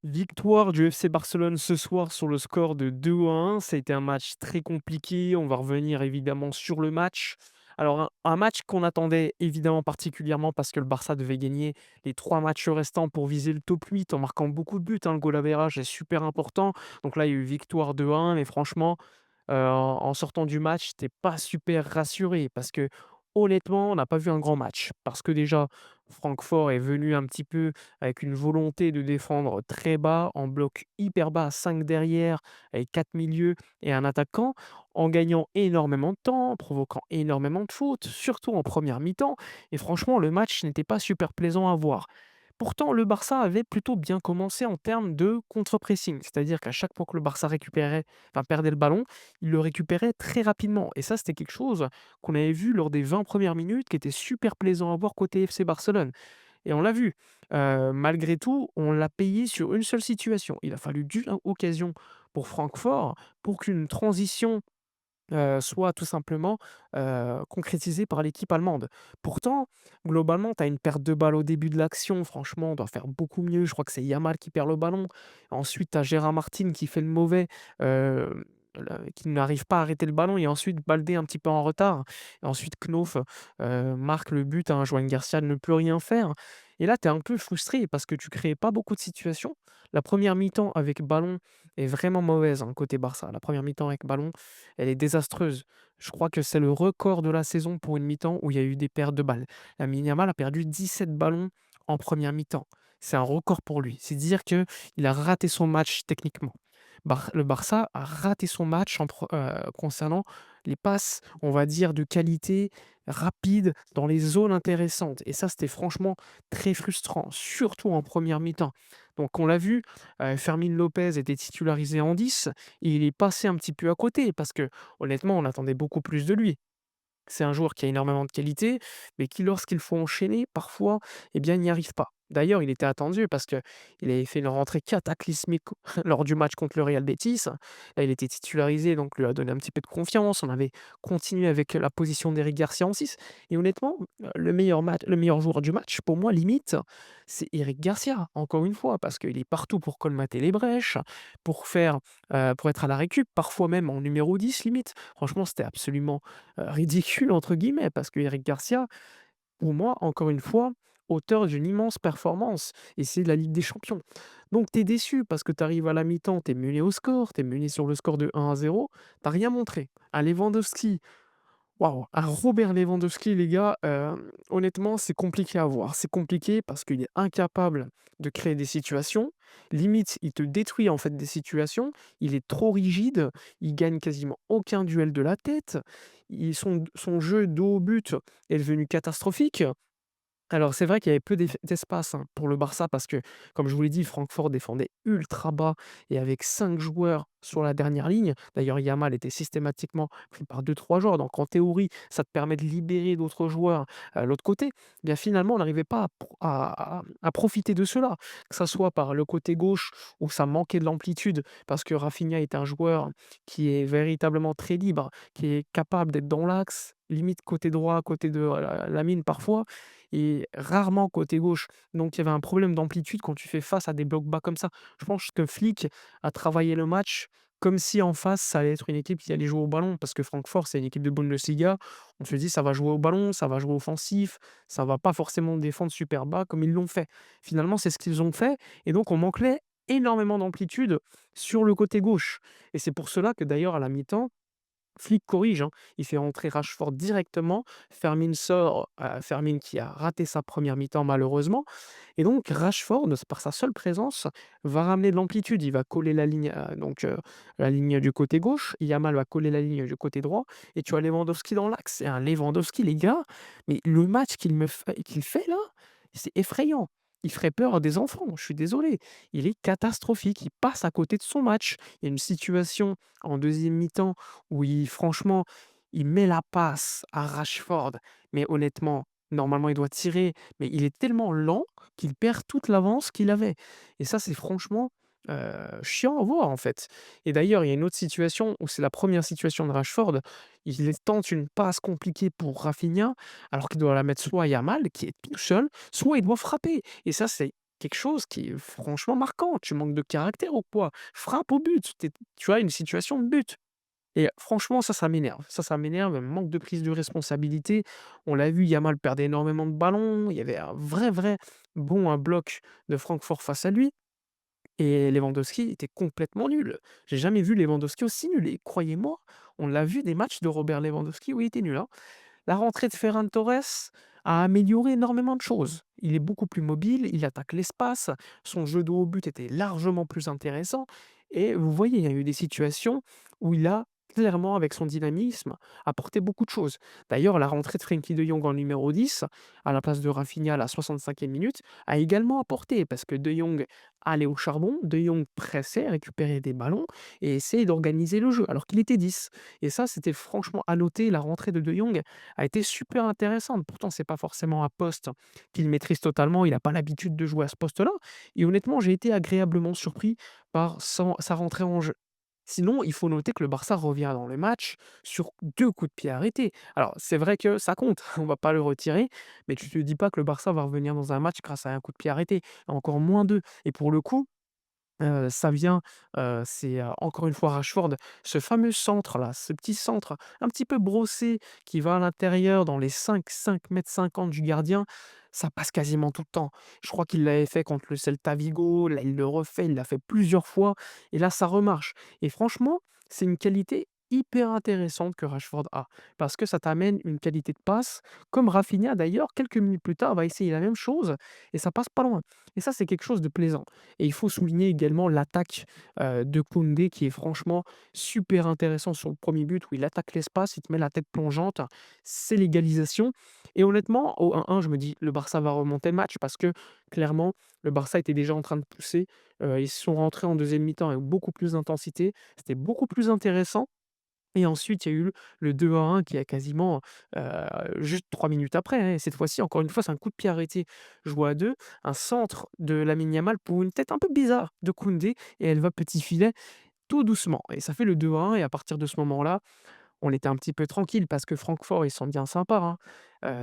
Victoire du FC Barcelone ce soir sur le score de 2-1. Ça a été un match très compliqué. On va revenir évidemment sur le match. Alors, un match qu'on attendait évidemment particulièrement parce que le Barça devait gagner les 3 matchs restants pour viser le top 8 en marquant beaucoup de buts, hein. Le goal average est super important. Donc là, il y a eu victoire 2-1, mais franchement, en sortant du match, j'étais pas super rassuré parce que honnêtement, on n'a pas vu un grand match. Parce que déjà, Francfort est venu un petit peu avec une volonté de défendre très bas, en bloc hyper bas, 5 derrière, avec 4 milieux et un attaquant, en gagnant énormément de temps, en provoquant énormément de fautes, surtout en première mi-temps. Et franchement, le match n'était pas super plaisant à voir. Pourtant, le Barça avait plutôt bien commencé en termes de contre-pressing, c'est-à-dire qu'à chaque fois que le Barça perdait le ballon, il le récupérait très rapidement. Et ça, c'était quelque chose qu'on avait vu lors des 20 premières minutes, qui était super plaisant à voir côté FC Barcelone. Et on l'a vu, malgré tout, on l'a payé sur une seule situation. Il a fallu d'une occasion pour Francfort pour qu'une transition soit tout simplement, concrétisée par l'équipe allemande. Pourtant, globalement, tu as une perte de balle au début de l'action, franchement, on doit faire beaucoup mieux. Je crois que c'est Yamal qui perd le ballon. Ensuite, tu as Gérard Martin qui fait le mauvais, qui n'arrive pas à arrêter le ballon et ensuite Baldé un petit peu en retard. Et ensuite Knof, marque le but, hein, Joan Garcia ne peut rien faire. Et là, tu es un peu frustré parce que tu crées pas beaucoup de situations. La première mi-temps avec ballon est vraiment mauvaise, hein, côté Barça. La première mi-temps avec ballon, elle est désastreuse. Je crois que c'est le record de la saison pour une mi-temps où il y a eu des pertes de balles. Lamine Yamal a perdu 17 ballons en première mi-temps. C'est un record pour lui. C'est dire qu'il a raté son match techniquement. Le Barça a raté son match concernant les passes, on va dire, de qualité, rapides, dans les zones intéressantes. Et ça, c'était franchement très frustrant, surtout en première mi-temps. Donc on l'a vu, Fermín Lopez était titularisé en 10 et il est passé un petit peu à côté parce que honnêtement, on attendait beaucoup plus de lui. C'est un joueur qui a énormément de qualité, mais qui lorsqu'il faut enchaîner, parfois, eh bien, il n'y arrive pas. D'ailleurs, il était attendu parce qu'il avait fait une rentrée cataclysmique lors du match contre le Real Betis. Là, il était titularisé, donc lui a donné un petit peu de confiance. On avait continué avec la position d'Eric Garcia en 6. Et honnêtement, le meilleur joueur du match, pour moi, limite, c'est Eric Garcia, encore une fois, parce qu'il est partout pour colmater les brèches, pour être à la récup, parfois même en numéro 10 limite. Franchement, c'était absolument «ridicule» entre guillemets parce que Eric Garcia, pour moi, encore une fois, auteur d'une immense performance et c'est la Ligue des Champions. Donc tu es déçu parce que tu arrives à la mi-temps, tu es mené au score, tu es mené sur le score de 1-0, tu rien montré. À Lewandowski, waouh, un Robert Lewandowski, les gars, honnêtement, c'est compliqué à voir. C'est compliqué parce qu'il est incapable de créer des situations. Limite, il te détruit, en fait, des situations. Il est trop rigide, il gagne quasiment aucun duel de la tête. Son jeu dos au but est devenu catastrophique. Alors c'est vrai qu'il y avait peu d'espace, hein, pour le Barça parce que, comme je vous l'ai dit, Francfort défendait ultra bas et avec 5 joueurs sur la dernière ligne. D'ailleurs, Yamal était systématiquement pris par deux trois joueurs, donc en théorie, ça te permet de libérer d'autres joueurs à l'autre côté. Bien finalement, on n'arrivait pas à profiter de cela, que ça soit par le côté gauche où ça manquait de l'amplitude parce que Rafinha est un joueur qui est véritablement très libre, qui est capable d'être dans l'axe, limite côté droit, côté de Lamine parfois et rarement côté gauche. Donc il y avait un problème d'amplitude quand tu fais face à des blocs bas comme ça. Je pense que Flick a travaillé le match comme si en face, ça allait être une équipe qui allait jouer au ballon parce que Francfort, c'est une équipe de Bundesliga. On se dit: «Ça va jouer au ballon, ça va jouer offensif, ça va pas forcément défendre super bas», comme ils l'ont fait. Finalement, c'est ce qu'ils ont fait et donc on manquait énormément d'amplitude sur le côté gauche et c'est pour cela que d'ailleurs à la mi-temps, Flick corrige, hein. Il fait rentrer Rashford directement. Fermin sort, Fermin qui a raté sa première mi-temps malheureusement et donc Rashford, par sa seule présence, va ramener de l'amplitude. Il va coller la ligne du côté gauche. Yamal va coller la ligne du côté droit et tu as Lewandowski dans l'axe. Et un Lewandowski, les gars, mais le match qu'il fait là, c'est effrayant. Il ferait peur à des enfants, je suis désolé. Il est catastrophique, il passe à côté de son match. Il y a une situation en deuxième mi-temps où franchement, il met la passe à Rashford, mais honnêtement, normalement, il doit tirer, mais il est tellement lent qu'il perd toute l'avance qu'il avait et ça, c'est franchement, chiant à voir, en fait et d'ailleurs, il y a une autre situation où c'est la première situation de Rashford. Il tente une passe compliquée pour Rafinha, alors qu'il doit la mettre soit à Yamal, qui est tout seul, soit il doit frapper et ça, c'est quelque chose qui est franchement marquant. Tu manques de caractère ou quoi? Frappe au but, tu as une situation de but. Et franchement, ça m'énerve. Ça m'énerve, manque de prise de responsabilité. On l'a vu, Yamal perdait énormément de ballons. Il y avait un vrai bon un bloc de Francfort face à lui et Lewandowski était complètement nul. J'ai jamais vu Lewandowski aussi nul et croyez-moi, on l'a vu des matchs de Robert Lewandowski où il était nul, hein. La rentrée de Ferran Torres a amélioré énormément de choses. Il est beaucoup plus mobile, il attaque l'espace, son jeu de haut but était largement plus intéressant et vous voyez, il y a eu des situations où il a clairement, avec son dynamisme, apporté beaucoup de choses. D'ailleurs, la rentrée de Frenkie de Jong en numéro 10, à la place de Rafinha à la 65e minute, a également apporté parce que de Jong allait au charbon, de Jong pressait, récupérait des ballons et essayait d'organiser le jeu alors qu'il était 10. Et ça, c'était franchement à noter. La rentrée de Jong a été super intéressante. Pourtant, c'est pas forcément un poste qu'il maîtrise totalement. Il a pas l'habitude de jouer à ce poste-là et honnêtement, j'ai été agréablement surpris par son sa rentrée en jeu. Sinon, il faut noter que le Barça revient dans le match sur 2 coups de pied arrêtés. Alors, c'est vrai que ça compte, on va pas le retirer, mais tu te dis pas que le Barça va revenir dans un match grâce à un coup de pied arrêté, encore moins 2. Et pour le coup, ça vient, encore une fois Rashford, ce fameux centre-là, ce petit centre un petit peu brossé qui va à l'intérieur dans les 5 m 50 du gardien, ça passe quasiment tout le temps. Je crois qu'il l'avait fait contre le Celta Vigo, là il le refait, il l'a fait plusieurs fois et là ça remarche et franchement, c'est une qualité hyper intéressante que Rashford a parce que ça t'amène une qualité de passe comme Rafinha d'ailleurs quelques minutes plus tard va essayer la même chose et ça passe pas loin et ça c'est quelque chose de plaisant. Et il faut souligner également l'attaque, de Koundé qui est franchement super intéressant sur le premier but où il attaque l'espace, il te met la tête plongeante, c'est l'égalisation et honnêtement au 1-1 je me dis: «Le Barça va remonter le match» parce que clairement le Barça était déjà en train de pousser, ils sont rentrés en deuxième mi-temps avec beaucoup plus d'intensité, c'était beaucoup plus intéressant et ensuite, il y a eu le 2-1 qui a quasiment, juste 3 minutes après, hein, et cette fois-ci, encore une fois, c'est un coup de pied arrêté joué à 2, un centre de Lamine Yamal pour une tête un peu bizarre de Koundé et elle va petit filet tout doucement et ça fait le 2-1 et à partir de ce moment-là, on était un petit peu tranquille parce que Francfort, ils sont bien sympas, hein.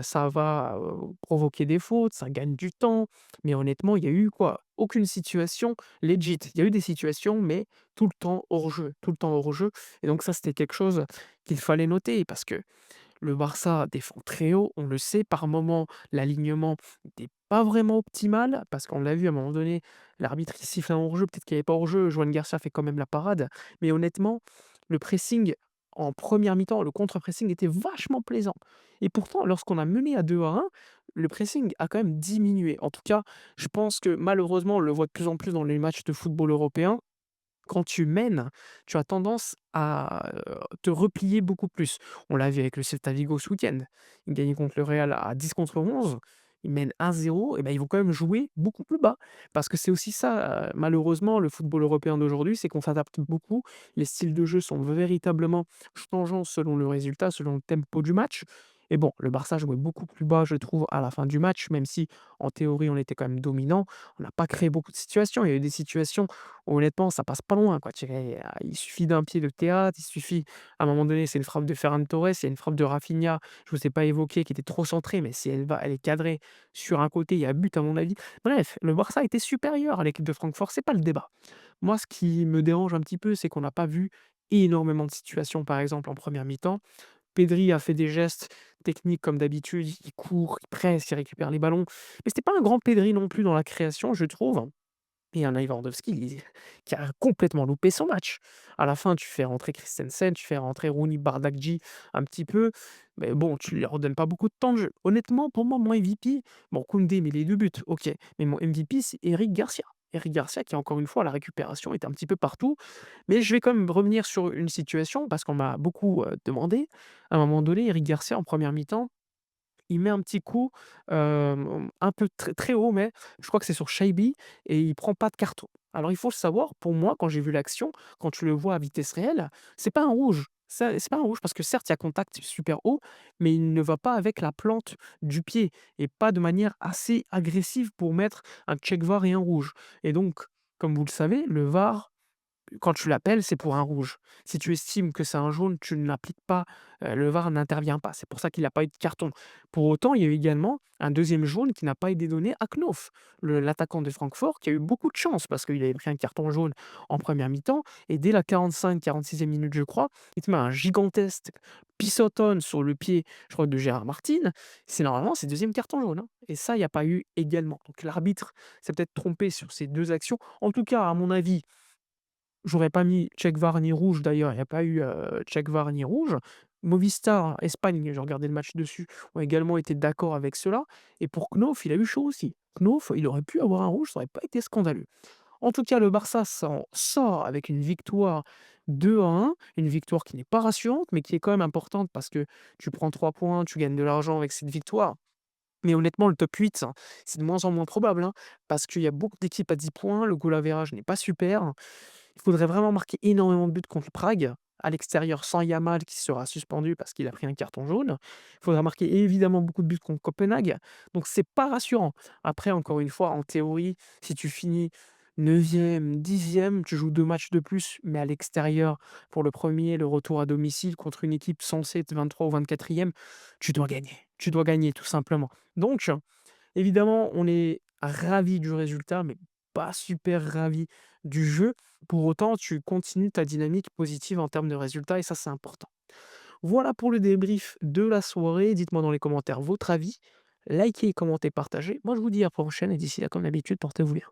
Ça va, provoquer des fautes, ça gagne du temps, mais honnêtement, il y a eu quoi? Aucune situation legit. Il y a eu des situations, mais tout le temps hors jeu, tout le temps hors jeu et donc ça, c'était quelque chose qu'il fallait noter parce que le Barça défend très haut, on le sait, par moments, l'alignement n'était pas vraiment optimal parce qu'on l'a vu à un moment donné, l'arbitre il siffle un hors-jeu, peut-être qu'il n'y avait pas hors-jeu, Joan Garcia fait quand même la parade, mais honnêtement, le pressing en première mi-temps, le contre-pressing était vachement plaisant et pourtant lorsqu'on a mené à 2-1, le pressing a quand même diminué. En tout cas, je pense que malheureusement, on le voit de plus en plus dans les matchs de football européen, quand tu mènes, tu as tendance à, te replier beaucoup plus. On l'a vu avec le Celta Vigo ce week-end. Ils gagnaient contre le Real à 10 contre 11. Ils mènent 1-0 et ben, ils vont quand même jouer beaucoup plus bas. Parce que c'est aussi ça, malheureusement, le football européen d'aujourd'hui, c'est qu'on s'adapte beaucoup. Les styles de jeu sont véritablement changeants selon le résultat, selon le tempo du match. Et bon, le Barça jouait beaucoup plus bas, je trouve, à la fin du match, même si en théorie, on était quand même dominant. On n'a pas créé beaucoup de situations. Il y a eu des situations honnêtement, ça passe pas loin, quoi. Tu dirais, il suffit d'un pied de théâtre, il suffit à un moment donné, c'est une frappe de Ferran Torres, il y a une frappe de Rafinha, je ne vous ai pas évoqué, qui était trop centrée, mais si elle est cadrée sur un côté, il y a but à mon avis. Bref, le Barça était supérieur à l'équipe de Francfort, c'est pas le débat. Moi, ce qui me dérange un petit peu, c'est qu'on n'a pas vu énormément de situations, par exemple, en première mi-temps. Pedri a fait des gestes techniques comme d'habitude, il court, il presse, il récupère les ballons, mais c'était pas un grand Pedri non plus dans la création, je trouve. Et un Lewandowski qui a complètement loupé son match. À la fin, tu fais rentrer Christensen, tu fais rentrer Rooney Bardghji un petit peu, mais bon, tu leur donnes pas beaucoup de temps de jeu. Honnêtement, pour moi, mon MVP, bon, Koundé met les 2 buts, OK, mais mon MVP, c'est Eric Garcia. Eric Garcia qui, encore une fois, à la récupération était un petit peu partout, mais je vais quand même revenir sur une situation parce qu'on m'a beaucoup, demandé. À un moment donné, Eric Garcia, en première mi-temps, il met un petit coup, un peu très haut, mais je crois que c'est sur Shaibi et il prend pas de carton. Alors il faut le savoir, pour moi, quand j'ai vu l'action, quand tu le vois à vitesse réelle, c'est pas un rouge. Ça c'est pas un rouge parce que certes, il y a contact super haut, mais il ne va pas avec la plante du pied et pas de manière assez agressive pour mettre un check VAR et un rouge et donc, comme vous le savez, le VAR quand tu l'appelles, c'est pour un rouge. Si tu estimes que c'est un jaune, tu ne l'appliques pas, le VAR n'intervient pas. C'est pour ça qu'il n'a pas eu de carton. Pour autant, il y a eu également un deuxième jaune qui n'a pas été donné à Knof, l'attaquant de Francfort qui a eu beaucoup de chance parce qu'il avait pris un carton jaune en première mi-temps et dès la 45-46e minute, je crois, il te met un gigantesque pisotone sur le pied, je crois, de Gérard Martin. C'est normalement c'est deuxième carton jaune, hein, et ça, il y a pas eu également. Donc l'arbitre s'est peut-être trompé sur ces 2 actions. En tout cas, à mon avis, j'aurais pas mis check VAR ni rouge d'ailleurs, il y a pas eu, check VAR ni rouge. Movistar Espagne, j'ai regardé le match dessus, ont également été d'accord avec cela et pour Knof, il a eu chaud aussi. Knof, il aurait pu avoir un rouge, ça aurait pas été scandaleux. En tout cas, le Barça s'en sort avec une victoire 2-1, une victoire qui n'est pas rassurante, mais qui est quand même importante parce que tu prends 3 points, tu gagnes de l'argent avec cette victoire. Mais honnêtement, le top 8, hein, c'est de moins en moins probable, hein, parce qu'il y a beaucoup d'équipes à 10 points, le goal average n'est pas super. Il faudrait vraiment marquer énormément de buts contre Prague, à l'extérieur sans Yamal qui sera suspendu parce qu'il a pris un carton jaune. Il faudra marquer évidemment beaucoup de buts contre Copenhague, donc c'est pas rassurant. Après, encore une fois, en théorie, si tu finis 9e, 10e, tu joues 2 matchs de plus, mais à l'extérieur pour le premier, le retour à domicile contre une équipe censée être 23 ou 24e, tu dois gagner. Tu dois gagner tout simplement. Donc évidemment, on est ravi du résultat, mais pas super ravi du jeu. Pour autant, tu continues ta dynamique positive en termes de résultats et ça, c'est important. Voilà pour le débrief de la soirée. Dites-moi dans les commentaires votre avis. Likez, commentez, partagez. Moi, je vous dis à la prochaine et d'ici là, comme d'habitude, portez-vous bien.